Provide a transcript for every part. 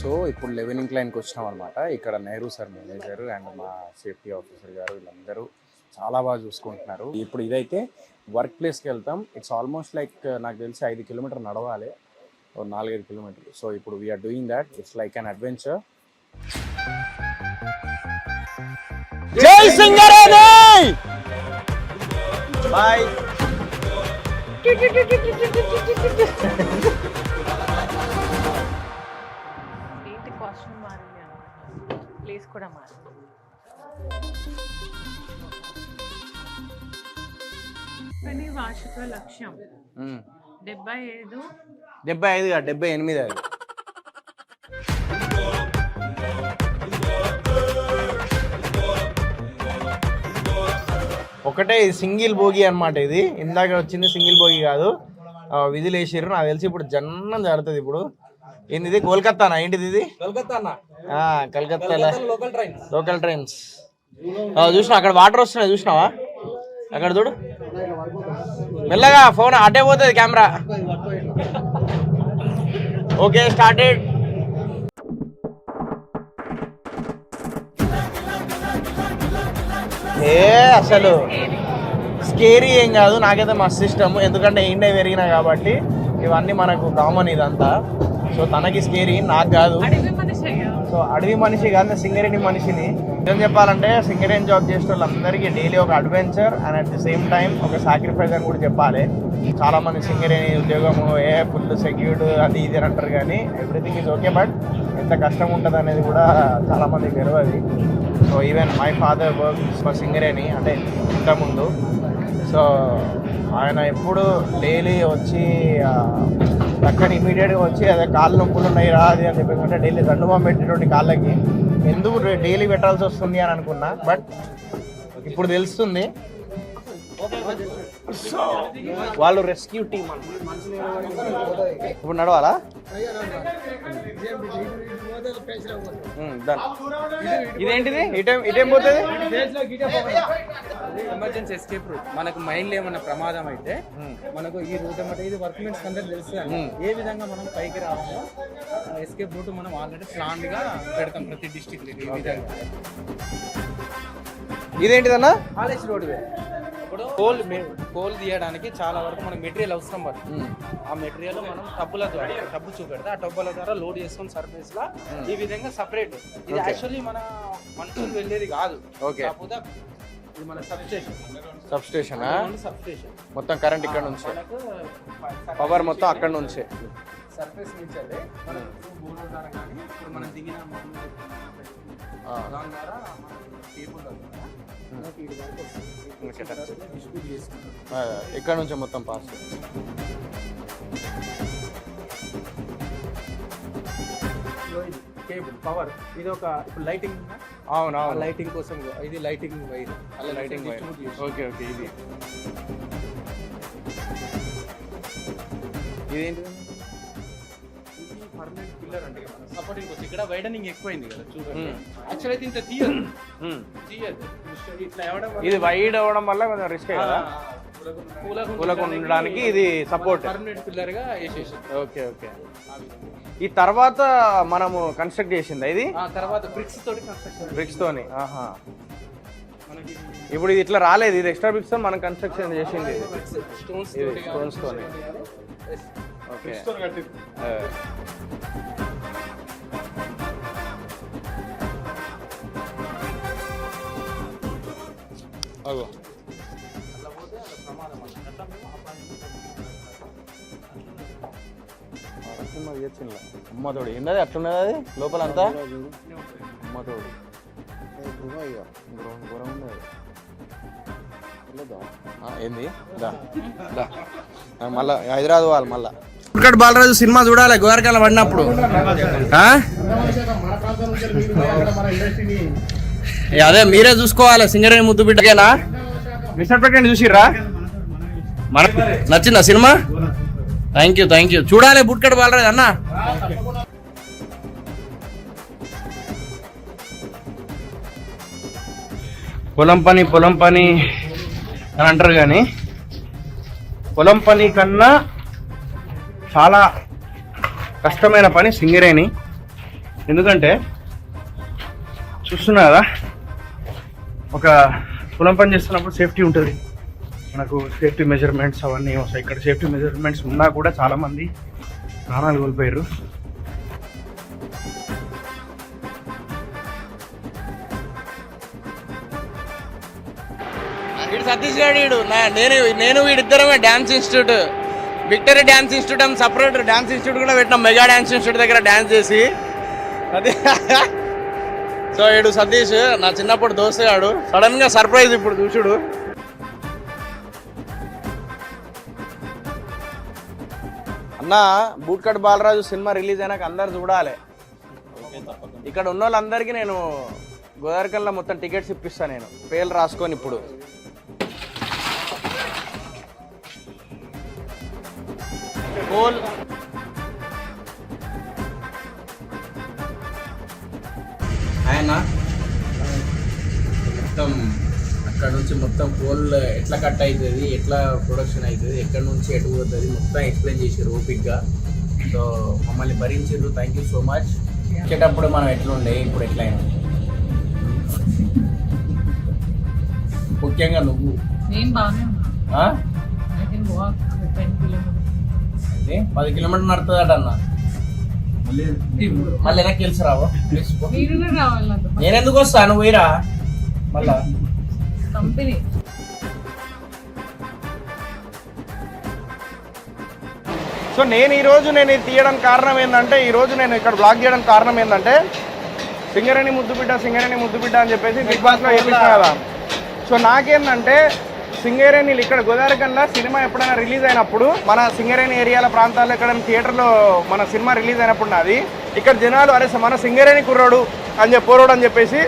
So ఇప్పుడు 11 ఇంక్లైన్కి వచ్చినాం అనమాట. ఇక్కడ నెహ్రూ సార్ మేనేజర్ అండ్ మా సేఫ్టీ ఆఫీసర్ గారు వీళ్ళందరూ చాలా బాగా చూసుకుంటున్నారు. ఇప్పుడు ఇదైతే వర్క్ ప్లేస్కి వెళ్తాం. ఇట్స్ ఆల్మోస్ట్ లైక్ నాకు తెలిసి 5 కిలోమీటర్ నడవాలి, 4-5 కిలోమీటర్లు. సో ఇప్పుడు we're doing that. It's like an adventure. జై సింగరేణి! బాయ్. ఏంటి కాస్ట్యూమ్ మారింది అనుకున్నా, ప్లేస్ కూడా మారింది. కానీ వార్షిక లక్ష్యం 75 కాదు 78 అది. ఒకటే సింగిల్ భోగి అనమాట. ఇది ఇందాక వచ్చింది సింగిల్ భోగి కాదు, విధులు వేసారు. నాకు తెలిసి ఇప్పుడు జన్నం జరుగుతుంది. ఇప్పుడు ఏంది ఇది? కోల్కత్తానా ఏంటిది ఇది? కలకత్తా లోకల్ ట్రైన్స్ చూసినా. అక్కడ వాటర్ వస్తున్నాయి చూసినావా? అక్కడ చూడు మెల్లగా. ఫోన్ అటే పోతుంది కెమెరా. Okay started. అసలు స్కేరీ ఏం కాదు, నాకైతే మస్తు ఇష్టం. ఎందుకంటే ఇండియా పెరిగినా కాబట్టి ఇవన్నీ మనకు కామన్ ఇదంతా. సో తనకి స్కేరీ, నాకు కాదు. సో అడవి మనిషి కాదు, సింగరేణి మనిషిని. ఏం చెప్పాలంటే సింగరేణి జాబ్ చేసే వాళ్ళందరికీ డైలీ ఒక adventure and at the same time ఒక సాక్రిఫైస్ అని కూడా చెప్పాలి. చాలా మంది సింగరేణి ఉద్యోగము ఫుల్ సెక్యూర్డ్ అది ఇది అని అంటారు, కానీ ఎవ్రీథింగ్ ఈజ్ ఓకే. బట్ ఎంత కష్టం ఉంటుంది అనేది కూడా చాలా మందికి తెలియదు. So even my father works for Singareni, అంటే ఇంతకుముందు. సో ఆయన ఎప్పుడు డైలీ వచ్చి అక్కడ ఇమీడియట్గా వచ్చి అదే కాళ్ళు నొప్పులు ఉన్నాయి రా అది అని చెప్పేసి అంటే డైలీ దండుమా పెట్టేటువంటి కాళ్ళకి ఎందుకు డైలీ పెట్టాల్సి వస్తుంది అని అనుకున్నా. బట్ ఇప్పుడు తెలుస్తుంది. వాళ్ళు రెస్క్యూ టీమ్ ఇప్పుడు నడవాలా? ఇదేంటిది? ఇటేం పోతుంది? Emergency escape route. మనకు మైండ్ లో ఏమన్నా ప్రమాదం అయితే మనకు ఈ రూట్ అన్నమాట. ఇది వర్క్మెన్స్ అందరికి తెలుస్తుంది ఏ విధంగా మనం పైకి రావాలో. ఎస్కేప్ రూట్ మనం ఆల్రెడీ ప్లాన్ గా పెడతాం ప్రతి డిస్ట్రిక్ట్. ఈ విధంగా ఇదేంటిదన్నా? కాలేజ్ రోడ్ వే. ఇప్పుడు కోల్ తీయడానికి చాలా వరకు మనకు మెటీరియల్ అవసరం పడుతుంది. ఆ మెటీరియల్ మనం టబ్బుల ద్వారా టబ్బు చూపెడతా, ఆ టబ్బుల ద్వారా లోడ్ చేసుకొని సర్ఫేస్ లా ఈ విధంగా సపరేట్. ఇది యాక్చువల్లీ మన మనుషులు వెళ్ళేది కాదు. కాకపోతే ఇది మన సబ్స్టేషన్ మొత్తం కరెంట్ ఇక్కడ నుంచి, మనకు పవర్ మొత్తం అక్కడ నుంచి సర్ఫేస్ నుంచి వెళ్ళి మనం బోర్డు ద్వారా కానీ ఇప్పుడు మనం దిగిన దాని ద్వారా కేబుల్ ఇక్కడ నుంచి మొత్తం పాస్. కేబుల్ పవర్ ఇది ఒక ఇప్పుడు లైటింగ్. అవును, లైటింగ్ కోసం ఇది లైటింగ్ వైర్. అలా లైటింగ్ వైర్. ఓకే. ఇది ఇదేంటి? పర్మనెంట్ పిల్లర్ అంటే సపోర్టింగ్ కోసం. ఇక్కడ వైడనింగ్ ఎక్కువైంది కదా చూడండి. యాక్చువల్ అయితే ఇంత తీయదు. ఇట్లా ఇది వైడ్ అవ్వడం వల్ల కొంచెం రిస్క్ కదా కూలకు ఉండడానికి. ఇది సపోర్ట్ పర్మనెంట్ పిల్లర్ గా వేసేసి. ఓకే. ఈ తర్వాత మనము కన్స్ట్రక్ట్ చేసింది ఇది. తర్వాత బ్రిక్స్ తోటి కన్స్ట్రక్షన్. బ్రిక్స్ తోని. ఇప్పుడు ఇది ఇట్లా రాలేదు, ఇది ఎక్స్ట్రా బ్రిక్స్ తో మనం కన్స్ట్రక్షన్ చేసింది. స్టోన్స్ తోని. ఓకే. అగో అమ్మతోడు ఏంటది అట్లున్నది? అది లోపల అంతా అమ్మతోడు ఘోరం ఉన్నది. ఏంది? మళ్ళా హైదరాబాద్ పోవాలి. మళ్ళా ఇక్కడ బాలరాజు సినిమా చూడాలి గోరకాల పడినప్పుడు. అదే మీరే చూసుకోవాలి. సింగరేణి ముద్దు బిడ్డకేనా? విశాఖపట్నం చూసిర్రా? మన నచ్చిందా సినిమా? Thank you. చూడాలి బుట్కడ బాలరాజు అన్న. పొలం పని అని అంటారు, కానీ పొలం పని కన్నా చాలా కష్టమైన పని సింగరేణి. ఎందుకంటే చూస్తున్నా కదా, ఒక పొలం పని చేస్తున్నప్పుడు సేఫ్టీ ఉంటుంది, మనకు సేఫ్టీ మెజర్మెంట్స్ అవన్నీ వస్తాయి. ఇక్కడ సేఫ్టీ మెజర్మెంట్స్ ఉన్నా కూడా చాలామంది ప్రాణాలు కోల్పోయారు. వీడు సతీష్ గారు, వీడు నేను వీడిద్దరమే dance institute, victory dance institute అని సపరేట్ డ్యాన్స్ ఇన్స్టిట్యూట్ కూడా పెట్టినాం, మెగా డ్యాన్స్ ఇన్స్టిట్యూట్ దగ్గర డ్యాన్స్ చేసి. అదే సో వీడు సతీష్ నా చిన్నప్పుడు దోస్తగాడు, సడన్ గా సర్ప్రైజ్ ఇప్పుడు చూసుడు. అన్న బూట్కట్ బాలరాజు సినిమా రిలీజ్ అయినాక అందరు చూడాలి. ఇక్కడ ఉన్న వాళ్ళందరికీ నేను గోదావరికల్లా మొత్తం టికెట్స్ ఇప్పిస్తాను, నేను పేర్లు రాసుకొని. ఇప్పుడు కోల్ ఆయన మొత్తం అక్కడ నుంచి మొత్తం కోల్ ఎట్లా కట్ అవుతుంది, ఎట్లా ప్రొడక్షన్ అవుతుంది, ఎక్కడి నుంచి ఎటు పోతుంది మొత్తం ఎక్స్ప్లెయిన్ చేసారు ఓపిక్గా. సో మమ్మల్ని భరించారు, థ్యాంక్ యూ సో మచ్. వచ్చేటప్పుడు మనం ఎట్లుండే ఇప్పుడు ఎట్లయినా, ముఖ్యంగా నువ్వు నేను బాగానే ఉన్నా. I can walk 10 kilometers. అదే 10 కిలోమీటర్లు నడుతుందట అన్న. మళ్ళీ వెనక్కి తెలిసి రావు, మీరు కూడా రావాలి నాతో. నేను ఎందుకు వస్తాను, పోయిరా మళ్ళా కంపెనీ. సో నేను ఇది తీయడానికి కారణం ఏంటంటే, ఈరోజు నేను ఇక్కడ బ్లాగ్ చేయడానికి కారణం ఏంటంటే, సింగరేణి ముద్దుబిడ్డ అని చెప్పేసి బిగ్ బాస్లో వేయించాను కదా. సో నాకేంటంటే సింగరేణిలు ఇక్కడ గోదావరికల్లా సినిమా ఎప్పుడైనా రిలీజ్ అయినప్పుడు, మన సింగరేణి ఏరియాల ప్రాంతాల్లో ఎక్కడైనా థియేటర్లో మన సినిమా రిలీజ్ అయినప్పుడు నాది ఇక్కడ జనాలు అరే మన సింగరేణి కుర్రోడు అని చెప్పేసి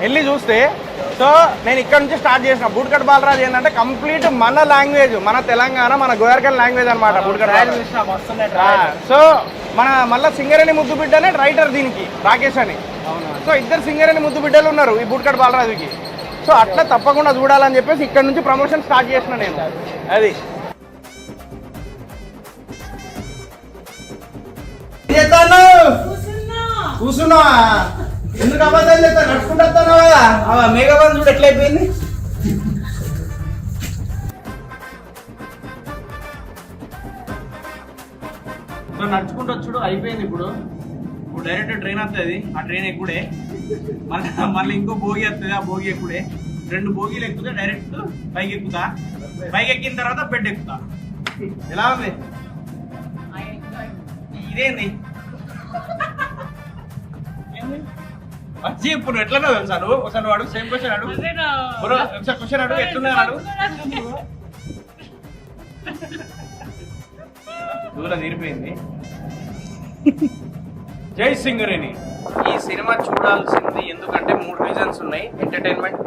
వెళ్ళి చూస్తే, సో నేను ఇక్కడ నుంచి స్టార్ట్ చేసిన బూట్కట్ బాలరాజు ఏంటంటే కంప్లీట్ మన లాంగ్వేజ్, మన తెలంగాణ, మన గోదావరికల్ లాంగ్వేజ్ అనమాట బూట్కట్ బాలరాజు. సో మన మళ్ళీ సింగరేణి ముద్దు బిడ్డనే రైటర్ దీనికి, రాకేష్ అని. సో ఇద్దరు సింగరేణి ముద్దు బిడ్డలు ఉన్నారు ఈ బూట్కట్ బాలరాజుకి. సో అట్లా తప్పకుండా చూడాలని చెప్పేసి ఇక్కడ నుంచి ప్రమోషన్ స్టార్ట్ చేసిన నేను. అది కూర్చున్నా ఎందుకు అబద్ధాలు చెప్తా, నడుచుకుంటా కదా మేఘవాన్ చూడు ఎట్లయిపోయింది. నడుచుకుంటూ వచ్చుడు అయిపోయింది. ఇప్పుడు డైరెక్ట్ ట్రైన్ వస్తుంది, ఆ ట్రైన్ ఎక్కుడే, మళ్ళీ ఇంకో భోగి వస్తుంది, ఆ భోగి ఎక్కుడే, 2 భోగిలు ఎక్కుతే డైరెక్ట్ పైకి ఎక్కుతా, పైకి ఎక్కిన తర్వాత బెడ్ ఎక్కుతా. ఎలా ఉంది ఇదేంది వచ్చి ఇప్పుడు ఎట్లా సార్ ఒకసారి అడుగు, సేమ్ క్వశ్చన్ అడుగు, ఒకసారి క్వశ్చన్ అడుగు, ఎట్లున్నా అడుగు. దూరం తీరిపోయింది. జై సింగరేణి. ఈ సినిమా చూడాల్సింది ఎందుకంటే 3 రీజన్స్ ఉన్నాయి. ఎంటర్టైన్మెంట్